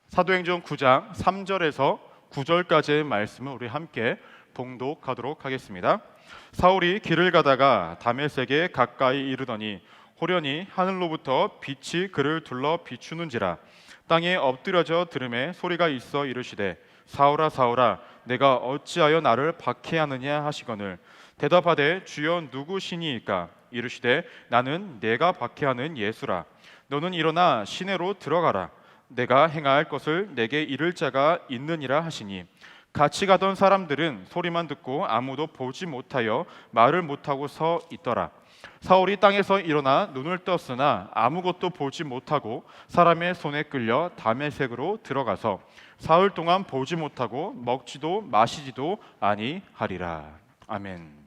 사도행전 9장 3절에서 9절까지의 말씀을 우리 함께 봉독하도록 하겠습니다. 사울이 길을 가다가 다메섹에 가까이 이르더니 호련히 하늘로부터 빛이 그를 둘러 비추는지라. 땅에 엎드려져 들음에 소리가 있어 이르시되 사울아 사울아 내가 어찌하여 나를 박해하느냐 하시거늘 대답하되 주여 누구시니이까. 이르시되 나는 내가 박해하는 예수라. 너는 일어나 시내로 들어가라. 내가 행할 것을 내게 이를 자가 있느니라 하시니 같이 가던 사람들은 소리만 듣고 아무도 보지 못하여 말을 못하고 서 있더라. 사울이 땅에서 일어나 눈을 떴으나 아무것도 보지 못하고 사람의 손에 끌려 다메섹으로 들어가서 사흘 동안 보지 못하고 먹지도 마시지도 아니하리라. 아멘.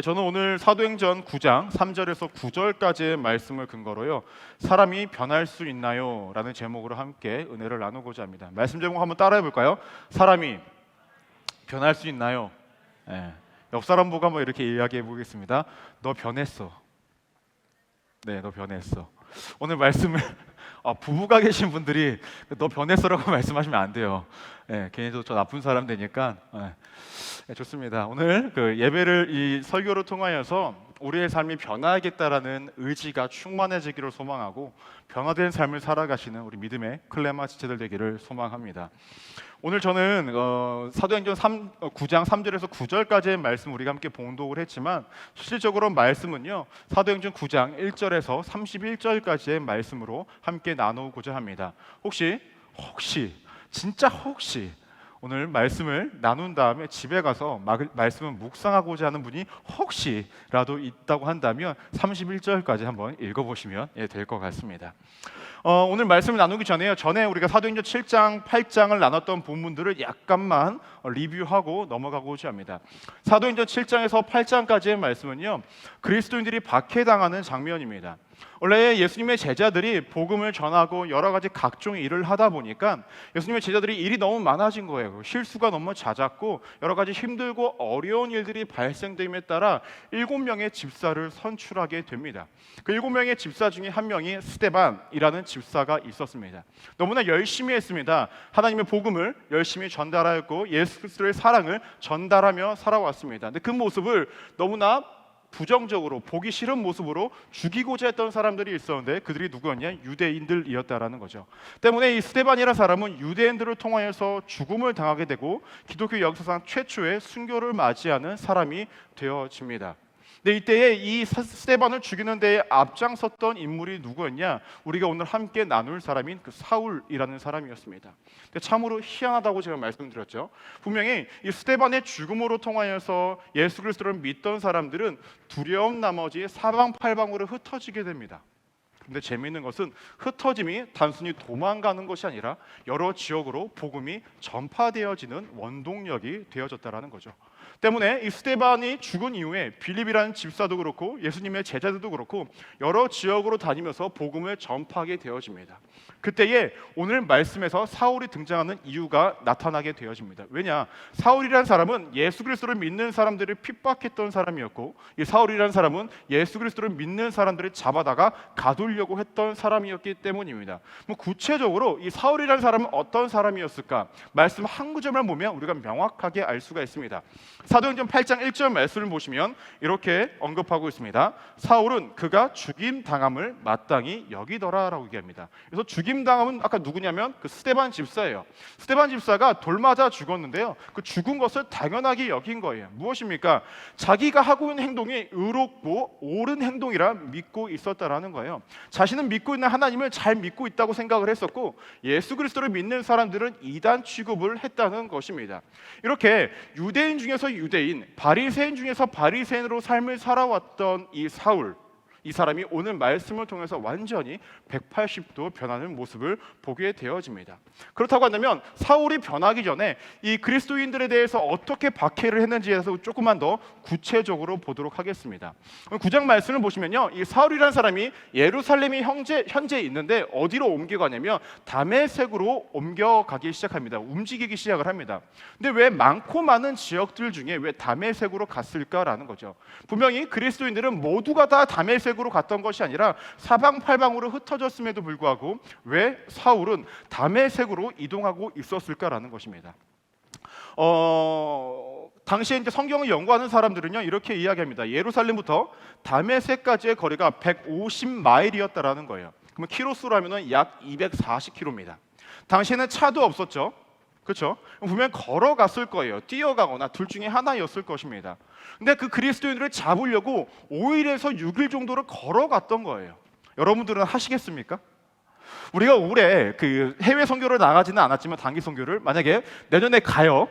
저는 오늘 사도행전 9장 3절에서 9절까지의 말씀을 근거로요, 사람이 변할 수 있나요? 라는 제목으로 함께 은혜를 나누고자 합니다. 말씀 제목 한번 따라해 볼까요? 사람이 변할 수 있나요? 옆 사람 보고 한번 이렇게 이야기해 보겠습니다. 너 변했어. 네, 너 변했어. 오늘 말씀을 부부가 계신 분들이 너 변했어라고 말씀하시면 안 돼요. 괜히 저 나쁜 사람 되니까. 좋습니다. 오늘 예배를 이 설교를 통하여서 우리의 삶이 변화하겠다라는 의지가 충만해지기를 소망하고 변화된 삶을 살아가시는 우리 믿음의 클레마 지체들 되기를 소망합니다. 오늘 저는 사도행전 9장 3절에서 9절까지의 말씀 우리가 함께 봉독을 했지만 실질적으로 말씀은요, 사도행전 9장 1절에서 31절까지의 말씀으로 함께 나누고자 합니다. 혹시 진짜 혹시 오늘 말씀을 나눈 다음에 집에 가서 말씀을 묵상하고자 하는 분이 혹시라도 있다고 한다면 31절까지 한번 읽어보시면 될 것 같습니다. 오늘 말씀을 나누기 전에 우리가 사도행전 7장, 8장을 나눴던 본문들을 약간만 리뷰하고 넘어가고자 합니다. 사도행전 7장에서 8장까지의 말씀은요, 그리스도인들이 박해당하는 장면입니다. 원래 예수님의 제자들이 복음을 전하고 여러 가지 각종의 일을 하다 보니까 예수님의 제자들이 일이 너무 많아진 거예요. 실수가 너무 잦았고 여러 가지 힘들고 어려운 일들이 발생됨에 따라 7명의 집사를 선출하게 됩니다. 그 7명의 집사 중에 한 명이 스데반이라는 집사가 있었습니다. 너무나 열심히 했습니다. 하나님의 복음을 열심히 전달하였고 예수 그리스도의 사랑을 전달하며 살아왔습니다. 근데 그 모습을 너무나 부정적으로 보기 싫은 모습으로 죽이고자 했던 사람들이 있었는데 그들이 누구였냐? 유대인들이었다라는 거죠. 때문에 이 스데반이라는 사람은 유대인들을 통하여서 죽음을 당하게 되고 기독교 역사상 최초의 순교를 맞이하는 사람이 되어집니다. 근데 이때에 이 스데반을 죽이는 데에 앞장섰던 인물이 누구였냐? 우리가 오늘 함께 나눌 사람인 그 사울이라는 사람이었습니다. 근데 참으로 희한하다고 제가 말씀드렸죠. 분명히 이 스데반의 죽음으로 통하여서 예수 그리스도를 믿던 사람들은 두려움 나머지 사방팔방으로 흩어지게 됩니다. 근데 재미있는 것은 흩어짐이 단순히 도망가는 것이 아니라 여러 지역으로 복음이 전파되어지는 원동력이 되어졌다라는 거죠. 때문에 이 스데반이 죽은 이후에 빌립이라는 집사도 그렇고 예수님의 제자들도 그렇고 여러 지역으로 다니면서 복음을 전파하게 되어집니다. 그때에 오늘 말씀에서 사울이 등장하는 이유가 나타나게 되어집니다. 왜냐? 사울이라는 사람은 예수 그리스도를 믿는 사람들을 핍박했던 사람이었고 이 사울이라는 사람은 예수 그리스도를 믿는 사람들을 잡아다가 가두려고 했던 사람이었기 때문입니다. 구체적으로 이 사울이라는 사람은 어떤 사람이었을까? 말씀 한 구절만 보면 우리가 명확하게 알 수가 있습니다. 사도행전 8장 1절 말씀을 보시면 이렇게 언급하고 있습니다. 사울은 그가 죽임당함을 마땅히 여기더라라고 얘기합니다. 그래서 죽임당함은 아까 누구냐면 그 스데반 집사예요. 스데반 집사가 돌 맞아 죽었는데요, 그 죽은 것을 당연하게 여긴 거예요. 무엇입니까? 자기가 하고 있는 행동이 의롭고 옳은 행동이라 믿고 있었다라는 거예요. 자신은 믿고 있는 하나님을 잘 믿고 있다고 생각을 했었고 예수 그리스도를 믿는 사람들은 이단 취급을 했다는 것입니다. 이렇게 유대인 중에서 유대인, 바리새인 중에서 바리새인으로 삶을 살아왔던 이 사울, 이 사람이 오늘 말씀을 통해서 완전히 180도 변하는 모습을 보게 되어집니다. 그렇다고 한다면 사울이 변하기 전에 이 그리스도인들에 대해서 어떻게 박해를 했는지에 대해서 조금만 더 구체적으로 보도록 하겠습니다. 9장 말씀을 보시면요, 이 사울이라는 사람이 예루살렘이 현재 있는데 어디로 옮겨가냐면 다메섹으로 옮겨가기 시작합니다. 움직이기 시작을 합니다. 근데 왜 많고 많은 지역들 중에 왜 다메섹으로 갔을까라는 거죠. 분명히 그리스도인들은 모두가 다 다메섹으로 담메색으로 갔던 것이 아니라 사방팔방으로 흩어졌음에도 불구하고 왜 사울은 담메색으로 이동하고 있었을까라는 것입니다. 당시에 이제 성경을 연구하는 사람들은요 이렇게 이야기합니다. 예루살렘부터 다메섹까지의 거리가 150마일이었다라는 거예요. 그러면 키로수로 하면은 약 240km입니다. 당시에는 차도 없었죠. 그렇죠? 분명 걸어갔을 거예요. 뛰어가거나 둘 중에 하나였을 것입니다. 근데 그 그리스도인들을 잡으려고 5일에서 6일 정도를 걸어갔던 거예요. 여러분들은 하시겠습니까? 우리가 올해 그 해외 선교를 나가지는 않았지만 단기 선교를 만약에 내년에 가요.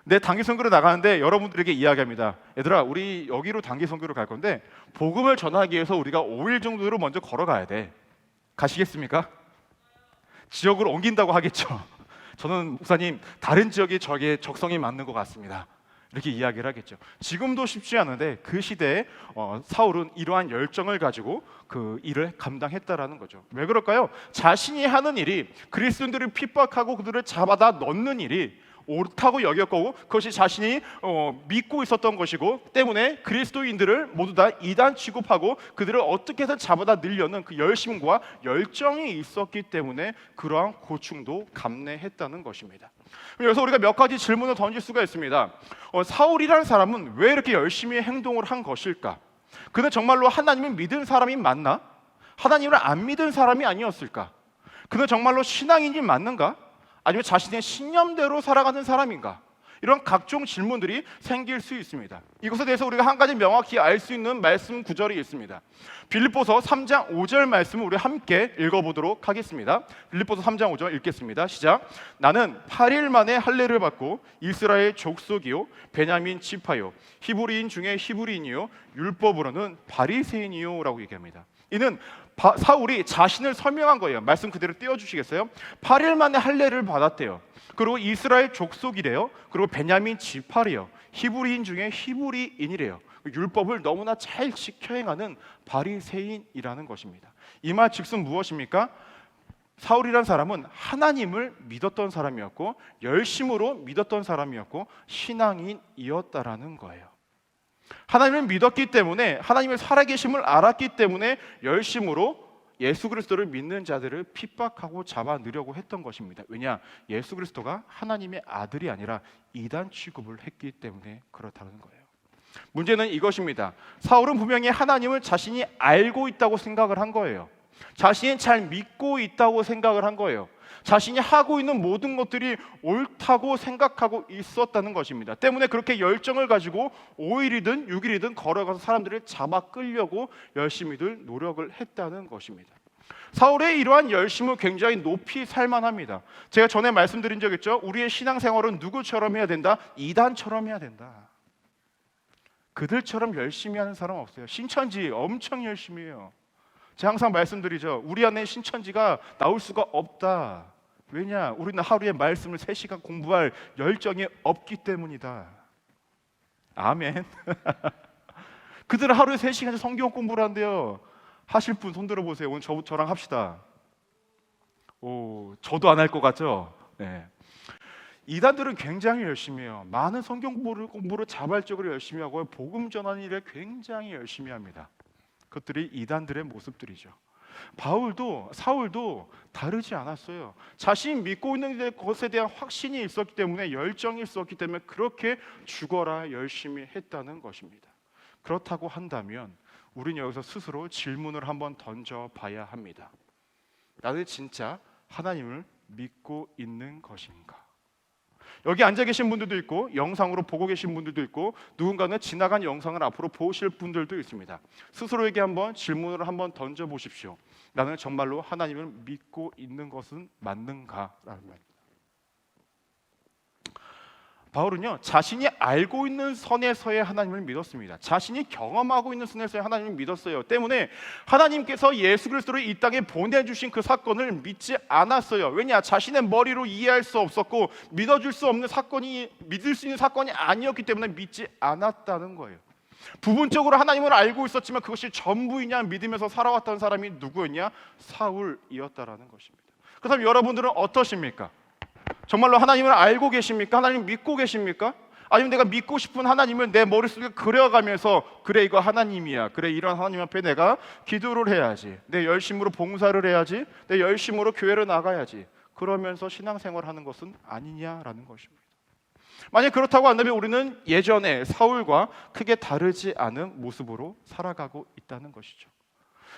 내 단기 선교를 나가는데 여러분들에게 이야기합니다. 얘들아, 우리 여기로 단기 선교를 갈 건데 복음을 전하기 위해서 우리가 5일 정도로 먼저 걸어가야 돼. 가시겠습니까? 지역을 옮긴다고 하겠죠. 저는 목사님 다른 지역이 저에게 적성이 맞는 것 같습니다. 이렇게 이야기를 하겠죠. 지금도 쉽지 않은데 그 시대에 사울은 이러한 열정을 가지고 그 일을 감당했다라는 거죠. 왜 그럴까요? 자신이 하는 일이 그리스도인들을 핍박하고 그들을 잡아다 넣는 일이 옳다고 여겼고 그것이 자신이 믿고 있었던 것이고 때문에 그리스도인들을 모두 다 이단 취급하고 그들을 어떻게 해서 잡아다 넣으려는 그 열심과 열정이 있었기 때문에 그러한 고충도 감내했다는 것입니다. 그래서 우리가 몇 가지 질문을 던질 수가 있습니다. 사울이라는 사람은 왜 이렇게 열심히 행동을 한 것일까? 그는 정말로 하나님을 믿은 사람이 맞나? 하나님을 안 믿은 사람이 아니었을까? 그는 정말로 신앙인이 맞는가? 아니면 자신의 신념대로 살아가는 사람인가? 이런 각종 질문들이 생길 수 있습니다. 이것에 대해서 우리가 한 가지 명확히 알 수 있는 말씀 구절이 있습니다. 빌립보서 3장 5절 말씀을 우리 함께 읽어보도록 하겠습니다. 빌립보서 3장 5절 읽겠습니다. 시작. 나는 8일 만에 할례를 받고 이스라엘 족속이요 베냐민 지파요 히브리인 중에 히브리인이요 율법으로는 바리새인이요 라고 얘기합니다. 이는 사울이 자신을 설명한 거예요. 말씀 그대로 띄워주시겠어요? 8일 만에 할례를 받았대요. 그리고 이스라엘 족속이래요. 그리고 베냐민 지파래요. 히브리인 중에 히브리인이래요. 율법을 너무나 잘 지켜 행하는 바리새인이라는 것입니다. 이 말 즉슨 무엇입니까? 사울이란 사람은 하나님을 믿었던 사람이었고 열심으로 믿었던 사람이었고 신앙인이었다라는 거예요. 하나님을 믿었기 때문에 하나님의 살아계심을 알았기 때문에 열심으로 예수 그리스도를 믿는 자들을 핍박하고 잡아넣으려고 했던 것입니다. 왜냐? 예수 그리스도가 하나님의 아들이 아니라 이단 취급을 했기 때문에 그렇다는 거예요. 문제는 이것입니다. 사울은 분명히 하나님을 자신이 알고 있다고 생각을 한 거예요. 자신이 잘 믿고 있다고 생각을 한 거예요. 자신이 하고 있는 모든 것들이 옳다고 생각하고 있었다는 것입니다. 때문에 그렇게 열정을 가지고 5일이든 6일이든 걸어가서 사람들을 잡아 끌려고 열심히들 노력을 했다는 것입니다. 사울의 이러한 열심을 굉장히 높이 살만합니다. 제가 전에 말씀드린 적 있죠. 우리의 신앙생활은 누구처럼 해야 된다? 이단처럼 해야 된다. 그들처럼 열심히 하는 사람 없어요. 신천지 엄청 열심히 해요. 제가 항상 말씀드리죠. 우리 안에 신천지가 나올 수가 없다. 왜냐? 우리는 하루에 말씀을 3시간 공부할 열정이 없기 때문이다. 아멘. 그들은 하루에 3시간 성경 공부를 한대요. 하실 분 손 들어보세요. 오늘 저랑 합시다. 오, 저도 안 할 것 같죠? 네. 이단들은 굉장히 열심히 해요. 많은 성경 공부를 자발적으로 열심히 하고 복음 전하는 일에 굉장히 열심히 합니다. 그것들이 이단들의 모습들이죠. 사울도 다르지 않았어요. 자신이 믿고 있는 것에 대한 확신이 있었기 때문에 열정이 있었기 때문에 그렇게 죽어라 열심히 했다는 것입니다. 그렇다고 한다면 우리는 여기서 스스로 질문을 한번 던져봐야 합니다. 나는 진짜 하나님을 믿고 있는 것인가? 여기 앉아 계신 분들도 있고 영상으로 보고 계신 분들도 있고 누군가는 지나간 영상을 앞으로 보실 분들도 있습니다. 스스로에게 한번 질문을 한번 던져보십시오. 나는 정말로 하나님을 믿고 있는 것은 맞는가라는 말입니다. 바울은요 자신이 알고 있는 선에서의 하나님을 믿었습니다. 자신이 경험하고 있는 선에서의 하나님을 믿었어요. 때문에 하나님께서 예수 그리스도를 이 땅에 보내주신 그 사건을 믿지 않았어요. 왜냐? 자신의 머리로 이해할 수 없었고 믿을 수 있는 사건이 아니었기 때문에 믿지 않았다는 거예요. 부분적으로 하나님을 알고 있었지만 그것이 전부이냐 믿으면서 살아왔던 사람이 누구였냐? 사울이었다라는 것입니다. 그렇다면 여러분들은 어떠십니까? 정말로 하나님을 알고 계십니까? 하나님을 믿고 계십니까? 아니면 내가 믿고 싶은 하나님을 내 머릿속에 그려가면서 그래 이거 하나님이야, 그래 이런 하나님 앞에 내가 기도를 해야지, 내 열심으로 봉사를 해야지, 내 열심으로 교회를 나가야지, 그러면서 신앙생활하는 것은 아니냐라는 것입니다. 만약 그렇다고 한다면 우리는 예전에 사울과 크게 다르지 않은 모습으로 살아가고 있다는 것이죠.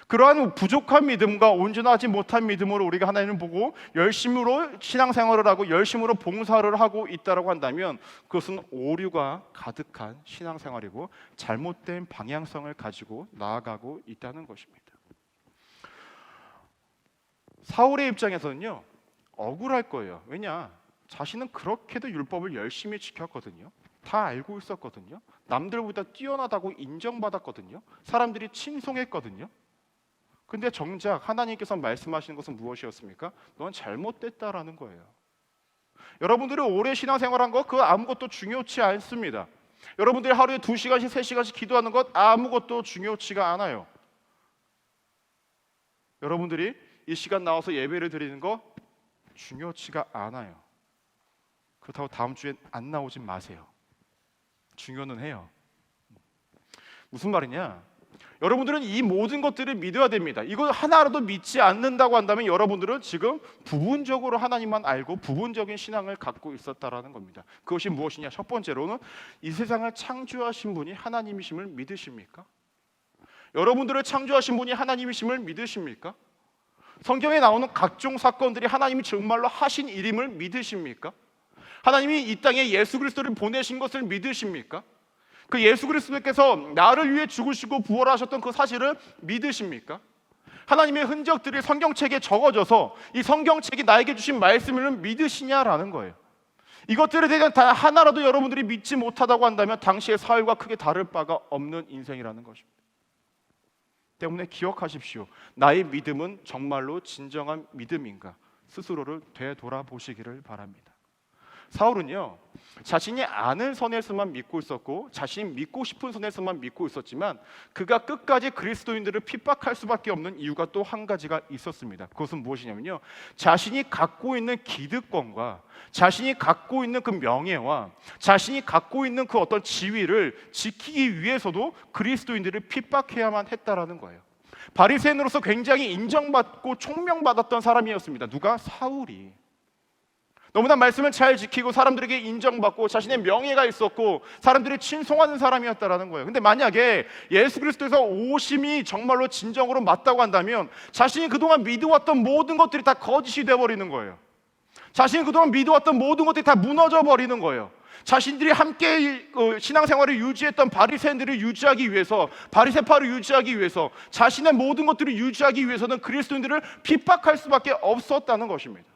그러한 부족한 믿음과 온전하지 못한 믿음으로 우리가 하나님을 보고 열심으로 신앙생활을 하고 열심으로 봉사를 하고 있다고 한다면 그것은 오류가 가득한 신앙생활이고 잘못된 방향성을 가지고 나아가고 있다는 것입니다. 사울의 입장에서는요, 억울할 거예요. 왜냐? 자신은 그렇게도 율법을 열심히 지켰거든요. 다 알고 있었거든요. 남들보다 뛰어나다고 인정받았거든요. 사람들이 칭송했거든요. 근데 정작 하나님께서 말씀하시는 것은 무엇이었습니까? 넌 잘못됐다라는 거예요. 여러분들이 오래 신앙생활한 거 그 아무것도 중요치 않습니다. 여러분들이 하루에 2시간씩 3시간씩 기도하는 것 아무것도 중요치가 않아요. 여러분들이 이 시간 나와서 예배를 드리는 거 중요치가 않아요. 그렇다고 다음 주엔 안 나오지 마세요. 중요는 해요. 무슨 말이냐? 여러분들은 이 모든 것들을 믿어야 됩니다. 이거 하나라도 믿지 않는다고 한다면 여러분들은 지금 부분적으로 하나님만 알고 부분적인 신앙을 갖고 있었다라는 겁니다. 그것이 무엇이냐? 첫 번째로는 이 세상을 창조하신 분이 하나님이심을 믿으십니까? 여러분들을 창조하신 분이 하나님이심을 믿으십니까? 성경에 나오는 각종 사건들이 하나님이 정말로 하신 일임을 믿으십니까? 하나님이 이 땅에 예수 그리스도를 보내신 것을 믿으십니까? 그 예수 그리스도께서 나를 위해 죽으시고 부활하셨던 그 사실을 믿으십니까? 하나님의 흔적들이 성경책에 적어져서 이 성경책이 나에게 주신 말씀을 믿으시냐라는 거예요. 이것들에 대한 다 하나라도 여러분들이 믿지 못하다고 한다면 당시의 사울과 크게 다를 바가 없는 인생이라는 것입니다. 때문에 기억하십시오. 나의 믿음은 정말로 진정한 믿음인가? 스스로를 되돌아보시기를 바랍니다. 사울은요, 자신이 아는 선에서만 믿고 있었고 자신이 믿고 싶은 선에서만 믿고 있었지만 그가 끝까지 그리스도인들을 핍박할 수밖에 없는 이유가 또 한 가지가 있었습니다. 그것은 무엇이냐면요, 자신이 갖고 있는 기득권과 자신이 갖고 있는 그 명예와 자신이 갖고 있는 그 어떤 지위를 지키기 위해서도 그리스도인들을 핍박해야만 했다라는 거예요. 바리새인으로서 굉장히 인정받고 총명받았던 사람이었습니다. 누가? 사울이. 너무나 말씀을 잘 지키고 사람들에게 인정받고 자신의 명예가 있었고 사람들이 칭송하는 사람이었다라는 거예요. 근데 만약에 예수 그리스도에서 오심이 정말로 진정으로 맞다고 한다면 자신이 그동안 믿어왔던 모든 것들이 다 거짓이 되어버리는 거예요. 자신이 그동안 믿어왔던 모든 것들이 다 무너져 버리는 거예요. 자신들이 함께 신앙생활을 유지했던 바리새인들을 유지하기 위해서, 바리새파를 유지하기 위해서, 자신의 모든 것들을 유지하기 위해서는 그리스도인들을 핍박할 수밖에 없었다는 것입니다.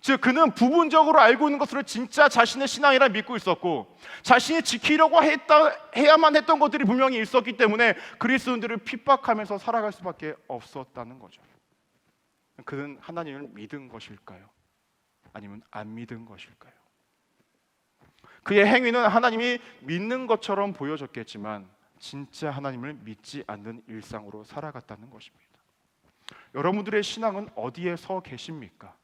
즉 그는 부분적으로 알고 있는 것으로 진짜 자신의 신앙이라 믿고 있었고 자신이 지키려고 해야만 했던 것들이 분명히 있었기 때문에 그리스도인들을 핍박하면서 살아갈 수밖에 없었다는 거죠. 그는 하나님을 믿은 것일까요? 아니면 안 믿은 것일까요? 그의 행위는 하나님이 믿는 것처럼 보여졌겠지만 진짜 하나님을 믿지 않는 일상으로 살아갔다는 것입니다. 여러분들의 신앙은 어디에 서 계십니까?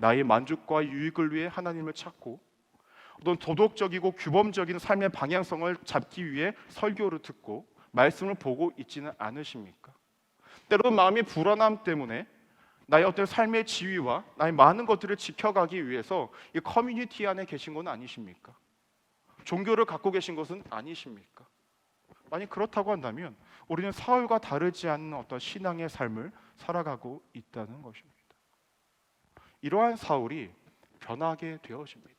나의 만족과 유익을 위해 하나님을 찾고 어떤 도덕적이고 규범적인 삶의 방향성을 잡기 위해 설교를 듣고 말씀을 보고 있지는 않으십니까? 때로는 마음의 불안함 때문에 나의 어떤 삶의 지위와 나의 많은 것들을 지켜가기 위해서 이 커뮤니티 안에 계신 건 아니십니까? 종교를 갖고 계신 것은 아니십니까? 만약 그렇다고 한다면 우리는 사울과 다르지 않는 어떤 신앙의 삶을 살아가고 있다는 것입니다. 이러한 사울이 변하게 되어집니다.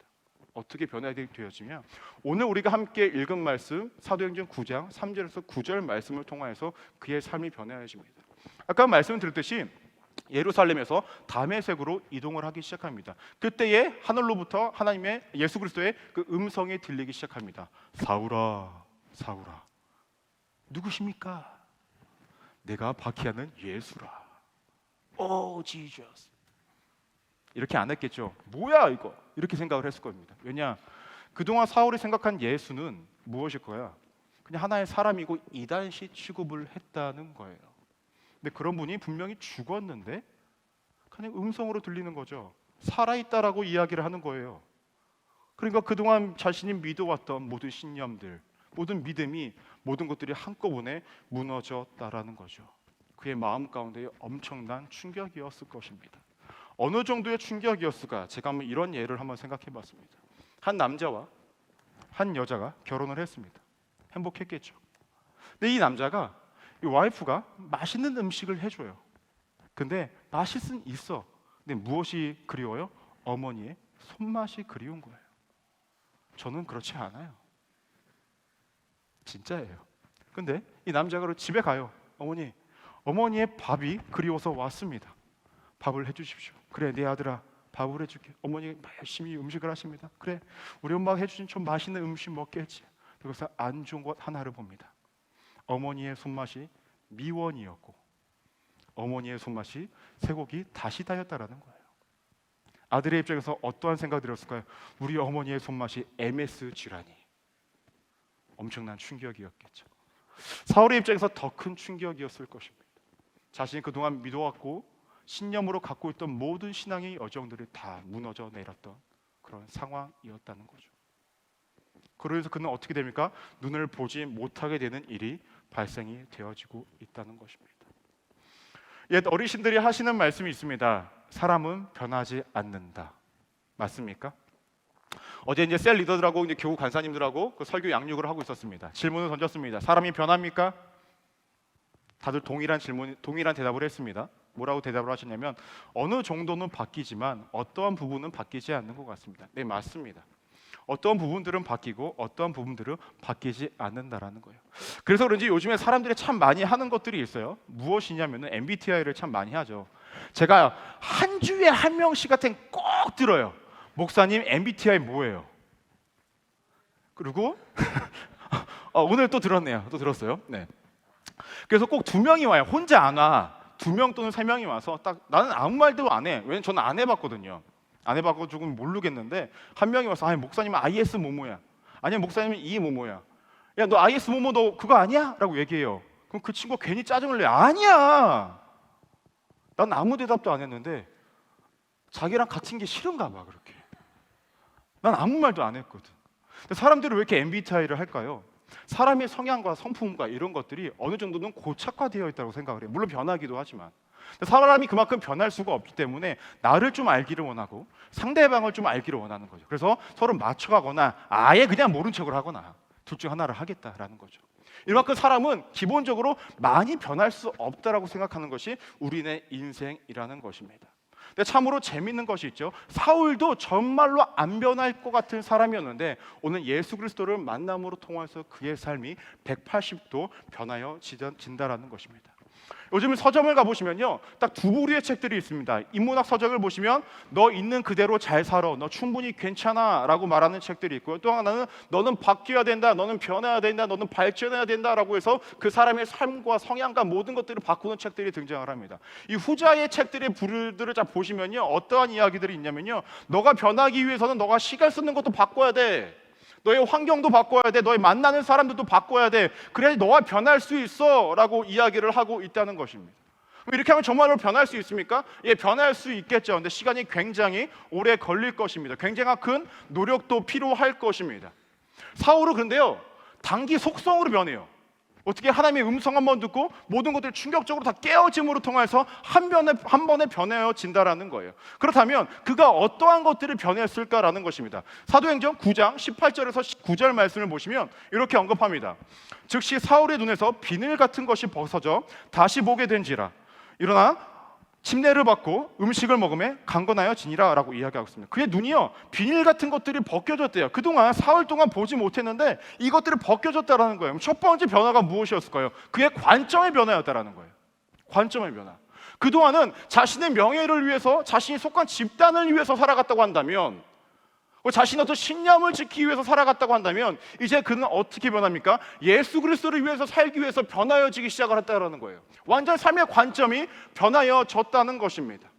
어떻게 변하게 되어지냐? 오늘 우리가 함께 읽은 말씀 사도행전 9장 3절에서 9절 말씀을 통하여서 그의 삶이 변해집니다. 아까 말씀을 드렸듯이 예루살렘에서 다메섹으로 이동을 하기 시작합니다. 그때에 하늘로부터 하나님의 예수 그리스도의 그 음성이 들리기 시작합니다. 사울아, 사울아, 누구십니까? 내가 박해하는 예수라. 오, 지저스. 이렇게 안 했겠죠. 뭐야 이거? 이렇게 생각을 했을 겁니다. 왜냐? 그동안 사울이 생각한 예수는 무엇일 거야? 그냥 하나의 사람이고 이단시 취급을 했다는 거예요. 근데 그런 분이 분명히 죽었는데 그냥 음성으로 들리는 거죠. 살아있다라고 이야기를 하는 거예요. 그러니까 그동안 자신이 믿어왔던 모든 신념들, 모든 믿음이, 모든 것들이 한꺼번에 무너졌다라는 거죠. 그의 마음 가운데 엄청난 충격이었을 것입니다. 어느 정도의 충격이었을까? 제가 한번 이런 예를 한번 생각해 봤습니다. 한 남자와 한 여자가 결혼을 했습니다. 행복했겠죠. 근데 이 남자가, 이 와이프가 맛있는 음식을 해줘요. 근데 맛이 있어. 근데 무엇이 그리워요? 어머니의 손맛이 그리운 거예요. 저는 그렇지 않아요. 진짜예요. 근데 이 남자가 집에 가요. 어머니의 밥이 그리워서 왔습니다. 밥을 해주십시오. 그래, 내 아들아, 밥을 해줄게. 어머니가 열심히 음식을 하십니다. 그래, 우리 엄마가 해주신 좀 맛있는 음식 먹겠지. 그래서 안 좋은 것 하나를 봅니다. 어머니의 손맛이 미원이었고 어머니의 손맛이 쇠고기 다시다였다라는 거예요. 아들의 입장에서 어떠한 생각이 들었을까요? 우리 어머니의 손맛이 MS 쥐라니. 엄청난 충격이었겠죠. 사울의 입장에서 더 큰 충격이었을 것입니다. 자신이 그동안 믿어왔고 신념으로 갖고 있던 모든 신앙의 여정들이 다 무너져 내렸던 그런 상황이었다는 거죠. 그래서 그는 어떻게 됩니까? 눈을 보지 못하게 되는 일이 발생이 되어지고 있다는 것입니다. 옛 어르신들이 하시는 말씀이 있습니다. 사람은 변하지 않는다. 맞습니까? 어제 이제 셀 리더들하고 이제 교우 간사님들하고 그 설교 양육을 하고 있었습니다. 질문을 던졌습니다. 사람이 변합니까? 다들 동일한 대답을 했습니다. 뭐라고 대답을 하셨냐면 어느 정도는 바뀌지만 어떠한 부분은 바뀌지 않는 것 같습니다. 네, 맞습니다. 어떤 부분들은 바뀌고 어떤 부분들은 바뀌지 않는다라는 거예요. 그래서 그런지 요즘에 사람들이 참 많이 하는 것들이 있어요. 무엇이냐면은 MBTI를 참 많이 하죠. 제가 한 주에 한 명씩한테 꼭 들어요. 목사님 MBTI 뭐예요? 그리고 오늘 또 들었네요. 또 들었어요. 네. 그래서 꼭 2명이 와요. 혼자 안 와. 2명 또는 3명이 와서 딱 나는 아무 말도 안 해. 왜냐면 저는 안 해봤거든요. 안 해봤고 조금 모르겠는데 한 명이 와서 목사님은 IS 뭐뭐야. 아니야 목사님은 이 뭐뭐야. 야 너 IS 뭐뭐 너 그거 아니야? 라고 얘기해요. 그럼 그 친구가 괜히 짜증을 내요. 아니야. 난 아무 대답도 안 했는데 자기랑 같은 게 싫은가 봐 그렇게. 난 아무 말도 안 했거든. 근데 사람들이 왜 이렇게 MBTI를 할까요? 사람의 성향과 성품과 이런 것들이 어느 정도는 고착화되어 있다고 생각을 해요. 물론 변하기도 하지만 사람이 그만큼 변할 수가 없기 때문에 나를 좀 알기를 원하고 상대방을 좀 알기를 원하는 거죠. 그래서 서로 맞춰가거나 아예 그냥 모른 척을 하거나 둘 중 하나를 하겠다라는 거죠. 이만큼 사람은 기본적으로 많이 변할 수 없다라고 생각하는 것이 우리네 인생이라는 것입니다. 근데 참으로 재밌는 것이 있죠. 사울도 정말로 안 변할 것 같은 사람이었는데 오늘 예수 그리스도를 만남으로 통해서 그의 삶이 180도 변하여 진다라는 것입니다. 요즘 서점을 가보시면요 딱 2부류의 책들이 있습니다. 인문학 서적을 보시면 너 있는 그대로 잘 살아, 너 충분히 괜찮아 라고 말하는 책들이 있고요. 또 하나는 너는 바뀌어야 된다, 너는 변해야 된다, 너는 발전해야 된다 라고 해서 그 사람의 삶과 성향과 모든 것들을 바꾸는 책들이 등장을 합니다. 이 후자의 책들의 부류들을 잘 보시면요 어떠한 이야기들이 있냐면요 너가 변하기 위해서는 너가 시간 쓰는 것도 바꿔야 돼, 너의 환경도 바꿔야 돼, 너의 만나는 사람들도 바꿔야 돼, 그래야지 너가 변할 수 있어 라고 이야기를 하고 있다는 것입니다. 이렇게 하면 정말로 변할 수 있습니까? 예, 변할 수 있겠죠. 근데 시간이 굉장히 오래 걸릴 것입니다. 굉장히 큰 노력도 필요할 것입니다. 사울은 그런데요 단기 속성으로 변해요. 어떻게 하나님의 음성 한번 듣고 모든 것들이 충격적으로 다 깨어짐으로 통해서 한 번에 변해진다라는 거예요. 그렇다면 그가 어떠한 것들을 변했을까라는 것입니다. 사도행전 9장 18절에서 19절 말씀을 보시면 이렇게 언급합니다. 즉시 사울의 눈에서 비늘 같은 것이 벗어져 다시 보게 된지라. 일어나 침례를 받고 음식을 먹음에 강건하여 지니라 라고 이야기하고 있습니다. 그의 눈이요 비닐 같은 것들이 벗겨졌대요. 그동안 사흘 동안 보지 못했는데 이것들이 벗겨졌다라는 거예요. 첫 번째 변화가 무엇이었을까요? 그의 관점의 변화였다라는 거예요. 관점의 변화. 그동안은 자신의 명예를 위해서, 자신이 속한 집단을 위해서 살아갔다고 한다면, 자신의 어떤 신념을 지키기 위해서 살아갔다고 한다면 이제 그는 어떻게 변합니까? 예수 그리스도를 위해서 살기 위해서 변하여지기 시작을 했다는 거예요. 완전 삶의 관점이 변하여졌다는 것입니다.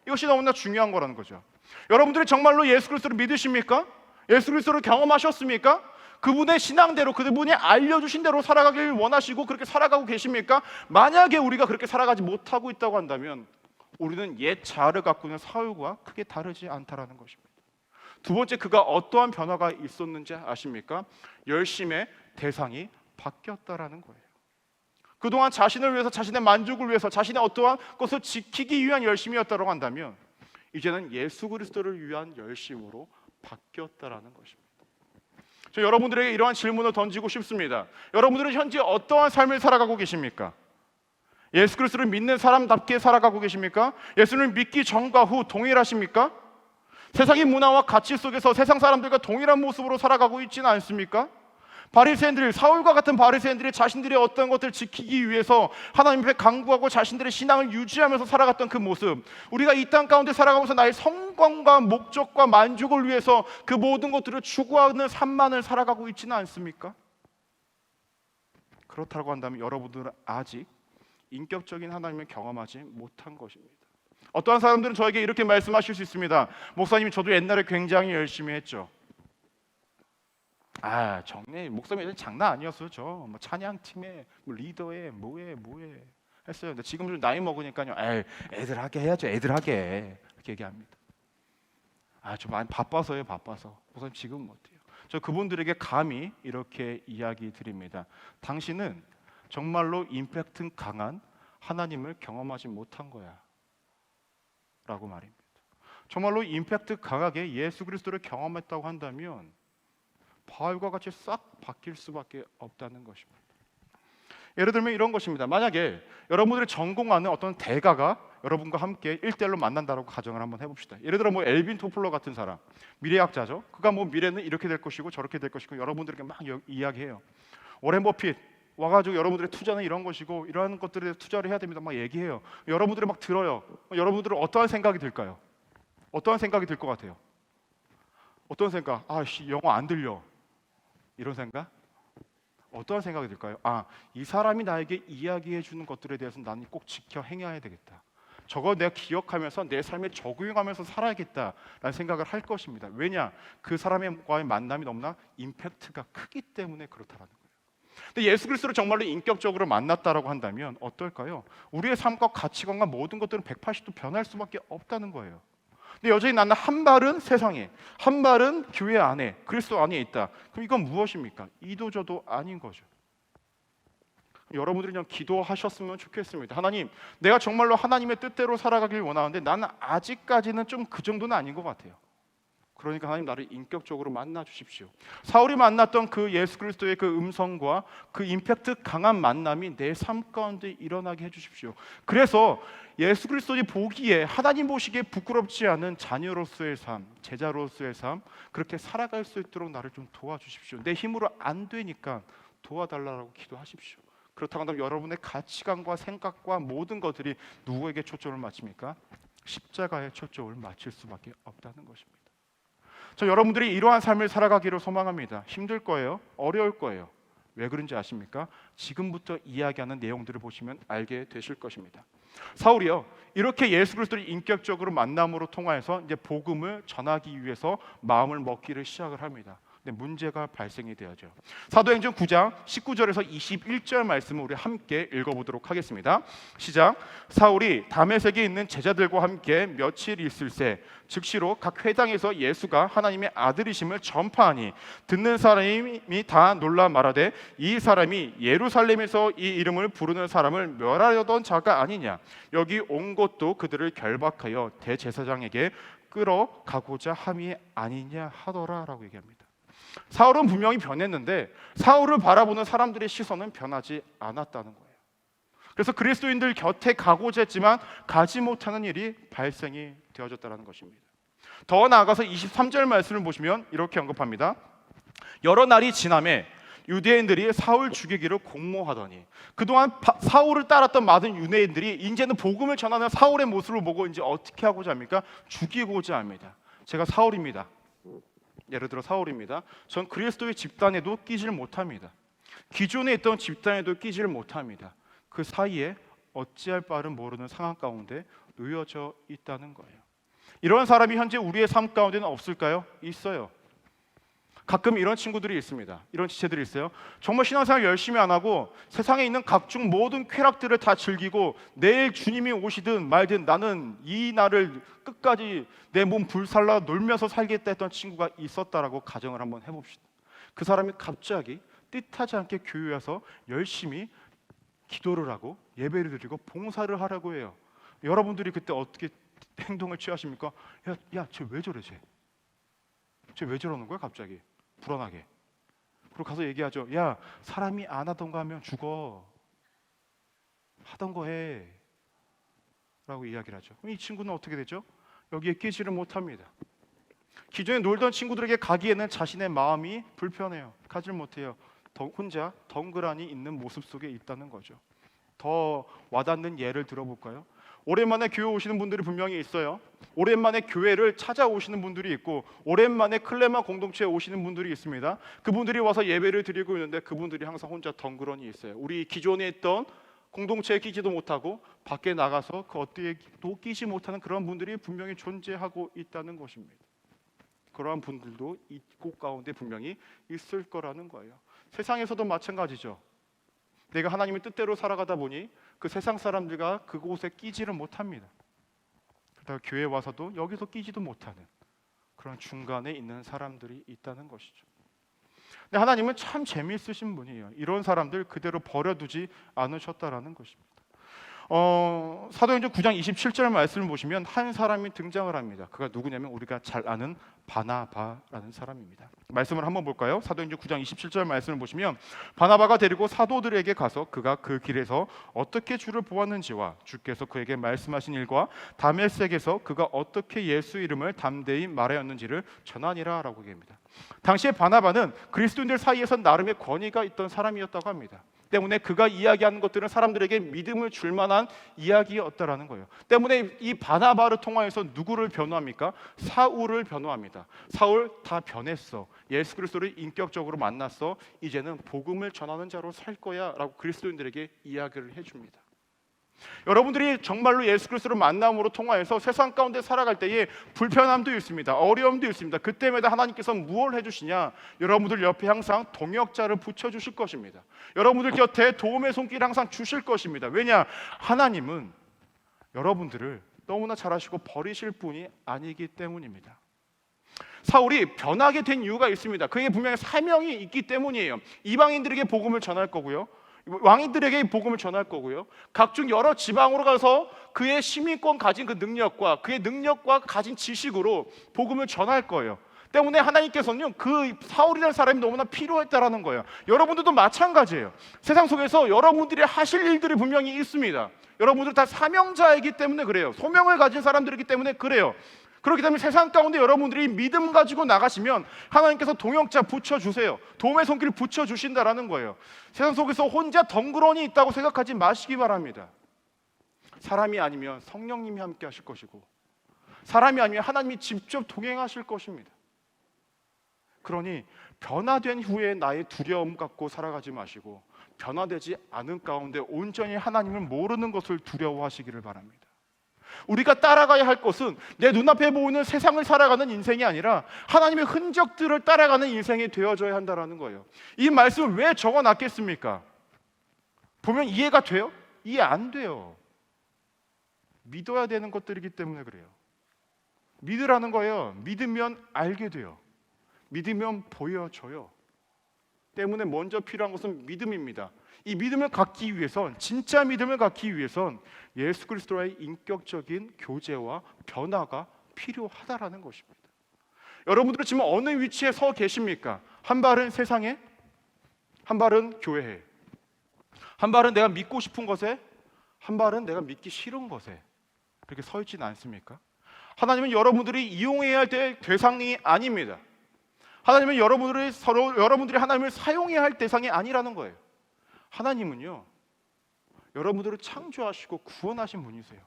이것이 너무나 중요한 거라는 거죠. 여러분들이 정말로 예수 그리스도를 믿으십니까? 예수 그리스도를 경험하셨습니까? 그분의 신앙대로, 그분이 알려주신 대로 살아가길 원하시고 그렇게 살아가고 계십니까? 만약에 우리가 그렇게 살아가지 못하고 있다고 한다면 우리는 옛 자아를 갖고 있는 사울과 크게 다르지 않다라는 것입니다. 두 번째, 그가 어떠한 변화가 있었는지 아십니까? 열심의 대상이 바뀌었다라는 거예요. 그동안 자신을 위해서, 자신의 만족을 위해서, 자신의 어떠한 것을 지키기 위한 열심이었다고 한다면 이제는 예수 그리스도를 위한 열심으로 바뀌었다라는 것입니다. 저 여러분들에게 이러한 질문을 던지고 싶습니다. 여러분들은 현재 어떠한 삶을 살아가고 계십니까? 예수 그리스도를 믿는 사람답게 살아가고 계십니까? 예수를 믿기 전과 후 동일하십니까? 세상의 문화와 가치 속에서 세상 사람들과 동일한 모습으로 살아가고 있지는 않습니까? 바리새인들, 사울과 같은 바리새인들이 자신들의 어떤 것들을 지키기 위해서 하나님 앞에 간구하고 자신들의 신앙을 유지하면서 살아갔던 그 모습, 우리가 이 땅 가운데 살아가면서 나의 성공과 목적과 만족을 위해서 그 모든 것들을 추구하는 삶만을 살아가고 있지는 않습니까? 그렇다고 한다면 여러분들은 아직 인격적인 하나님을 경험하지 못한 것입니다. 어떠한 사람들은 저에게 이렇게 말씀하실 수 있습니다. 목사님이, 저도 옛날에 굉장히 열심히 했죠. 정말 목사님 장난 아니었어요. 저 찬양팀에 리더에 뭐해 했어요. 근데 지금 좀 나이 먹으니까요, 애들 하게 해야죠. 애들 하게 이렇게 얘기합니다. 저 많이 바빠서요. 목사님 지금은 어때요? 저 그분들에게 감히 이렇게 이야기 드립니다. 당신은 정말로 임팩트 강한 하나님을 경험하지 못한 거야 라고 말입니다. 정말로 임팩트 강하게 예수 그리스도를 경험했다고 한다면 바울과 같이 싹 바뀔 수밖에 없다는 것입니다. 예를 들면 이런 것입니다. 만약에 여러분들이 전공하는 어떤 대가가 여러분과 함께 1대1로 만난다라고 가정을 한번 해봅시다. 예를 들어 엘빈 토플러 같은 사람, 미래학자죠. 그가 미래는 이렇게 될 것이고 저렇게 될 것이고 여러분들에게 막 이야기해요. 오렌 버핏 와가지고 여러분들의 투자는 이런 것이고 이러한 것들에 투자를 해야 됩니다. 막 얘기해요. 여러분들이 막 들어요. 여러분들은 어떠한 생각이 들까요? 어떠한 생각이 들 것 같아요? 어떤 생각? 영어 안 들려. 이런 생각? 어떠한 생각이 들까요? 이 사람이 나에게 이야기해 주는 것들에 대해서 나는 꼭 지켜 행해야 되겠다. 저거 내가 기억하면서 내 삶에 적용하면서 살아야겠다라는 생각을 할 것입니다. 왜냐? 그 사람과의 만남이 너무나 임팩트가 크기 때문에 그렇다라는 거예요. 근데 예수 그리스도를 정말로 인격적으로 만났다라고 한다면 어떨까요? 우리의 삶과 가치관과 모든 것들은 180도 변할 수밖에 없다는 거예요. 근데 여전히 나는 한 발은 세상에, 한 발은 교회 안에, 그리스도 안에 있다. 그럼 이건 무엇입니까? 이도저도 아닌 거죠. 여러분들이 그냥 기도하셨으면 좋겠습니다. 하나님, 내가 정말로 하나님의 뜻대로 살아가길 원하는데 나는 아직까지는 좀 그 정도는 아닌 것 같아요. 그러니까 하나님, 나를 인격적으로 만나 주십시오. 사울이 만났던 그 예수 그리스도의 그 음성과 그 임팩트 강한 만남이 내 삶 가운데 일어나게 해주십시오. 그래서 예수 그리스도의 보기에, 하나님 보시기에 부끄럽지 않은 자녀로서의 삶, 제자로서의 삶, 그렇게 살아갈 수 있도록 나를 좀 도와주십시오. 내 힘으로 안 되니까 도와달라고 기도하십시오. 그렇다고 한다면 여러분의 가치관과 생각과 모든 것들이 누구에게 초점을 맞춥니까? 십자가에 초점을 맞출 수밖에 없다는 것입니다. 저 여러분들이 이러한 삶을 살아가기를 소망합니다. 힘들 거예요. 어려울 거예요. 왜 그런지 아십니까? 지금부터 이야기하는 내용들을 보시면 알게 되실 것입니다. 사울이요, 이렇게 예수 그리스도를 인격적으로 만남으로 통하여서 이제 복음을 전하기 위해서 마음을 먹기를 시작을 합니다. 근데 문제가 발생이 되어죠. 사도행전 9장 19절에서 21절 말씀을 우리 함께 읽어보도록 하겠습니다. 시작. 사울이 다메섹에 있는 제자들과 함께 며칠 있을새 즉시로 각 회당에서 예수가 하나님의 아들이심을 전파하니 듣는 사람이 다 놀라 말하되 이 사람이 예루살렘에서 이 이름을 부르는 사람을 멸하려던 자가 아니냐. 여기 온 것도 그들을 결박하여 대제사장에게 끌어가고자 함이 아니냐 하더라라고 얘기합니다. 사울은 분명히 변했는데 사울을 바라보는 사람들의 시선은 변하지 않았다는 거예요. 그래서 그리스도인들 곁에 가고자 했지만 가지 못하는 일이 발생이 되어졌다는 것입니다. 더 나아가서 23절 말씀을 보시면 이렇게 언급합니다. 여러 날이 지나매 유대인들이 사울 죽이기를 공모하더니, 그동안 사울을 따랐던 많은 유대인들이 이제는 복음을 전하는 사울의 모습을 보고 이제 어떻게 하고자 합니까? 죽이고자 합니다. 제가 사울입니다. 예를 들어 사울입니다. 전 그리스도의 집단에도 끼질 못합니다. 기존에 있던 집단에도 끼질 못합니다. 그 사이에 어찌할 바를 모르는 상황 가운데 놓여져 있다는 거예요. 이런 사람이 현재 우리의 삶 가운데는 없을까요? 있어요. 가끔 이런 친구들이 있습니다. 이런 지체들이 있어요. 정말 신앙생활 열심히 안 하고 세상에 있는 각종 모든 쾌락들을 다 즐기고 내일 주님이 오시든 말든 나는 이 날을 끝까지 내 몸 불살라 놀면서 살겠다 했던 친구가 있었다라고 가정을 한번 해봅시다. 그 사람이 갑자기 뜻하지 않게 교회에 와서 열심히 기도를 하고 예배를 드리고 봉사를 하라고 해요. 여러분들이 그때 어떻게 행동을 취하십니까? 야, 쟤 왜 저래 쟤? 쟤 왜 저러는 거야 갑자기? 불안하게. 그리고 가서 얘기하죠. 야, 사람이 안 하던 거 하면 죽어. 하던 거 해. 라고 이야기를 하죠. 그럼 이 친구는 어떻게 되죠? 여기에 끼지를 못합니다. 기존에 놀던 친구들에게 가기에는 자신의 마음이 불편해요. 가지를 못해요. 혼자 덩그러니 있는 모습 속에 있다는 거죠. 더 와닿는 예를 들어볼까요? 오랜만에 교회 오시는 분들이 분명히 있어요. 오랜만에 교회를 찾아오시는 분들이 있고 오랜만에 클레마 공동체에 오시는 분들이 있습니다. 그분들이 와서 예배를 드리고 있는데 그분들이 항상 혼자 덩그러니 있어요. 우리 기존에 있던 공동체에 끼지도 못하고 밖에 나가서 그 어디에도 끼지 못하는 그런 분들이 분명히 존재하고 있다는 것입니다. 그러한 분들도 이 곳 가운데 분명히 있을 거라는 거예요. 세상에서도 마찬가지죠. 내가 하나님의 뜻대로 살아가다 보니 그 세상 사람들과 그곳에 끼지를 못합니다. 그러다가 교회에 와서도 여기서 끼지도 못하는 그런 중간에 있는 사람들이 있다는 것이죠. 근데 하나님은 참 재미있으신 분이에요. 이런 사람들 그대로 버려두지 않으셨다라는 것입니다. 사도행전 9장 27절 말씀을 보시면 한 사람이 등장을 합니다. 그가 누구냐면 우리가 잘 아는 바나바라는 사람입니다. 말씀을 한번 볼까요? 사도행전 9장 27절 말씀을 보시면 바나바가 데리고 사도들에게 가서 그가 그 길에서 어떻게 주를 보았는지와 주께서 그에게 말씀하신 일과 다메섹에서 그가 어떻게 예수 이름을 담대히 말하였는지를 전하니라 라고 얘기합니다. 당시에 바나바는 그리스도인들 사이에서 나름의 권위가 있던 사람이었다고 합니다. 때문에 그가 이야기하는 것들은 사람들에게 믿음을 줄 만한 이야기였다라는 거예요. 때문에 이 바나바를 통하여서 누구를 변호합니까? 사울을 변호합니다. 사울 다 변했어. 예수 그리스도를 인격적으로 만났어. 이제는 복음을 전하는 자로 살 거야 라고 그리스도인들에게 이야기를 해줍니다. 여러분들이 정말로 예수 그리스도를 만남으로 통하여서 세상 가운데 살아갈 때에 불편함도 있습니다. 어려움도 있습니다. 그때마다 하나님께서 무엇을 해주시냐? 여러분들 옆에 항상 동역자를 붙여주실 것입니다. 여러분들 곁에 도움의 손길 항상 주실 것입니다. 왜냐? 하나님은 여러분들을 너무나 잘 아시고 버리실 분이 아니기 때문입니다. 사울이 변하게 된 이유가 있습니다. 그에게 분명히 사명이 있기 때문이에요. 이방인들에게 복음을 전할 거고요, 왕인들에게 복음을 전할 거고요, 각종 여러 지방으로 가서 그의 시민권 가진 그 능력과 그의 능력과 가진 지식으로 복음을 전할 거예요. 때문에 하나님께서는 그 사울이라는 사람이 너무나 필요했다라는 거예요. 여러분들도 마찬가지예요. 세상 속에서 여러분들이 하실 일들이 분명히 있습니다. 여러분들 다 사명자이기 때문에 그래요. 소명을 가진 사람들이기 때문에 그래요. 그렇기 때문에 세상 가운데 여러분들이 믿음 가지고 나가시면 하나님께서 동역자 붙여주세요. 도움의 손길을 붙여주신다라는 거예요. 세상 속에서 혼자 덩그러니 있다고 생각하지 마시기 바랍니다. 사람이 아니면 성령님이 함께 하실 것이고 사람이 아니면 하나님이 직접 동행하실 것입니다. 그러니 변화된 후에 나의 두려움 갖고 살아가지 마시고 변화되지 않은 가운데 온전히 하나님을 모르는 것을 두려워하시기를 바랍니다. 우리가 따라가야 할 것은 내 눈앞에 보이는 세상을 살아가는 인생이 아니라 하나님의 흔적들을 따라가는 인생이 되어져야 한다는 거예요. 이 말씀을 왜 적어놨겠습니까? 보면 이해가 돼요? 이해 안 돼요. 믿어야 되는 것들이기 때문에 그래요. 믿으라는 거예요. 믿으면 알게 돼요. 믿으면 보여져요. 때문에 먼저 필요한 것은 믿음입니다. 이 믿음을 갖기 위해선, 진짜 믿음을 갖기 위해선 예수 그리스도와의 인격적인 교제와 변화가 필요하다라는 것입니다. 여러분들은 지금 어느 위치에 서 계십니까? 한 발은 세상에, 한 발은 교회에, 한 발은 내가 믿고 싶은 것에, 한 발은 내가 믿기 싫은 것에 그렇게 서 있지는 않습니까? 하나님은 여러분들이 이용해야 될 대상이 아닙니다. 하나님은 여러분들이 하나님을 사용해야 할 대상이 아니라는 거예요. 하나님은요, 여러분들을 창조하시고 구원하신 분이세요.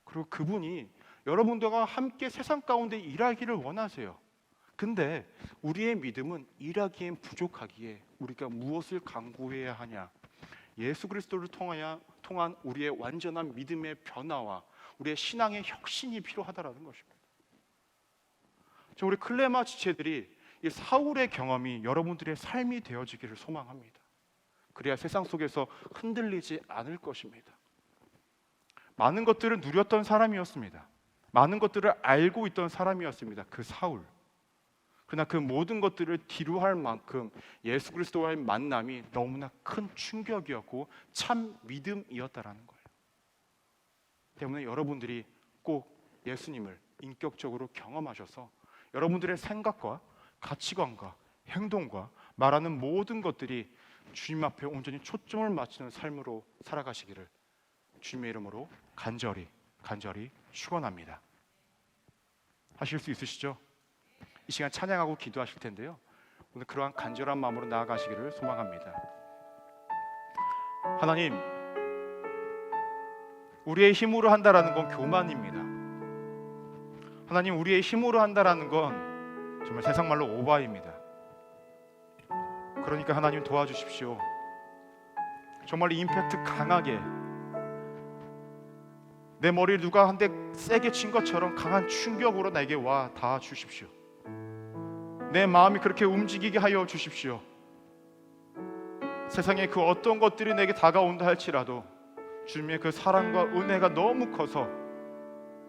그리고 그분이 여러분들과 함께 세상 가운데 일하기를 원하세요. 근데 우리의 믿음은 일하기엔 부족하기에 우리가 무엇을 강구해야 하냐? 예수 그리스도를 통한 우리의 완전한 믿음의 변화와 우리의 신앙의 혁신이 필요하다라는 것입니다. 우리 클레마 지체들이 이 사울의 경험이 여러분들의 삶이 되어지기를 소망합니다. 그래야 세상 속에서 흔들리지 않을 것입니다. 많은 것들을 누렸던 사람이었습니다. 많은 것들을 알고 있던 사람이었습니다. 그 사울. 그러나 그 모든 것들을 뒤로할 만큼 예수 그리스도와의 만남이 너무나 큰 충격이었고 참 믿음이었다라는 거예요. 때문에 여러분들이 꼭 예수님을 인격적으로 경험하셔서 여러분들의 생각과 가치관과 행동과 말하는 모든 것들이 주님 앞에 온전히 초점을 맞추는 삶으로 살아가시기를 주님의 이름으로 간절히 축원합니다. 하실 수 있으시죠? 이 시간 찬양하고 기도하실 텐데요, 오늘 그러한 간절한 마음으로 나아가시기를 소망합니다. 하나님, 우리의 힘으로 한다라는 건 교만입니다. 하나님, 우리의 힘으로 한다라는 건 정말 세상 말로 오바입니다. 그러니까 하나님 도와주십시오. 정말 임팩트 강하게 내 머리를 누가 한 대 세게 친 것처럼 강한 충격으로 나에게 와 닿아 주십시오. 내 마음이 그렇게 움직이게 하여 주십시오. 세상에 그 어떤 것들이 내게 다가온다 할지라도 주님의 그 사랑과 은혜가 너무 커서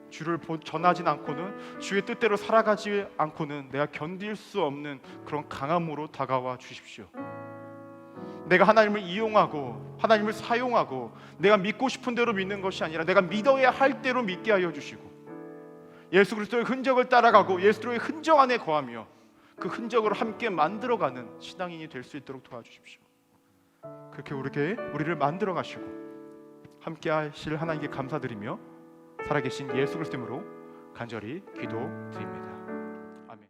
주를 전하진 않고는, 주의 뜻대로 살아가지 않고는 내가 견딜 수 없는 그런 강함으로 다가와 주십시오. 내가 하나님을 이용하고 하나님을 사용하고 내가 믿고 싶은 대로 믿는 것이 아니라 내가 믿어야 할 대로 믿게 하여 주시고, 예수 그리스도의 흔적을 따라가고 예수 그리스도의 흔적 안에 거하며 그 흔적으로 함께 만들어가는 신앙인이 될 수 있도록 도와주십시오. 그렇게 우리를 만들어 가시고 함께 하실 하나님께 감사드리며 살아계신 예수 그리스도 이름으로 간절히 기도드립니다.